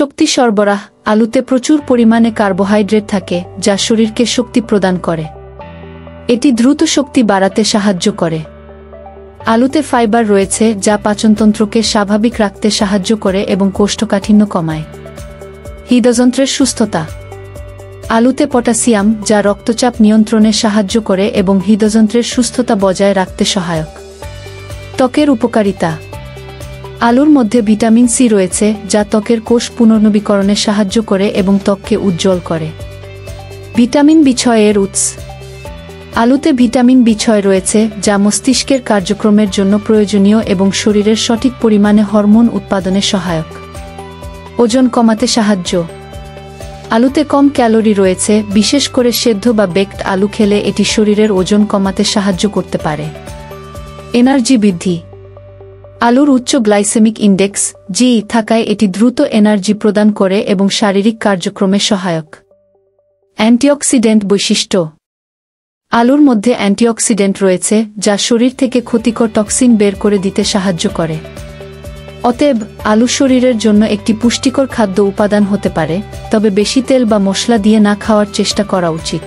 শক্তি সরবরাহ। আলুতে প্রচুর পরিমাণে কার্বোহাইড্রেট থাকে যা শরীরকে শক্তি প্রদান করে। এটি দ্রুত শক্তি বাড়াতে সাহায্য করে। আলুতে ফাইবার রয়েছে যা পাচনতন্ত্রকে স্বাভাবিক রাখতে সাহায্য করে এবং কোষ্ঠকাঠিন্য কমায়। হৃদযন্ত্রের সুস্থতা। আলুতে পটাশিয়াম যা রক্তচাপ নিয়ন্ত্রণে সাহায্য করে এবং হৃদযন্ত্রের সুস্থতা বজায় রাখতে সহায়ক। ত্বকের উপকারিতা। আলুর মধ্যে ভিটামিন সি রয়েছে যা ত্বকের কোষ পুনর্নবীকরণে সাহায্য করে এবং ত্বককে উজ্জ্বল করে। ভিটামিন বি6 এর উৎস। আলুতে ভিটামিন বি6 রয়েছে যা মস্তিষ্কের কার্যক্রমের জন্য প্রয়োজনীয় এবং শরীরের সঠিক পরিমাণে হরমোন উৎপাদনে সহায়ক। ওজন কমাতে সাহায্য। আলুতে কম ক্যালোরি রয়েছে, বিশেষ করে সেদ্ধ বা বেকড আলু খেলে এটি শরীরের ওজন কমাতে সাহায্য করতে পারে। এনার্জি বৃদ্ধি। আলুর উচ্চ গ্লাইসেমিক ইন্ডেক্স জি থাকায় এটি দ্রুত এনার্জি প্রদান করে এবং শারীরিক কার্যক্রমে সহায়ক। অ্যান্টিঅক্সিডেন্ট বৈশিষ্ট্য। আলুর মধ্যে অ্যান্টিঅক্সিডেন্ট রয়েছে যা শরীর থেকে ক্ষতিকর টক্সিন বের করে দিতে সাহায্য করে। অতএব আলু শরীরের জন্য একটি পুষ্টিকর খাদ্য উপাদান হতে পারে, তবে বেশি তেল বা মশলা দিয়ে না খাওয়ার চেষ্টা করা উচিত।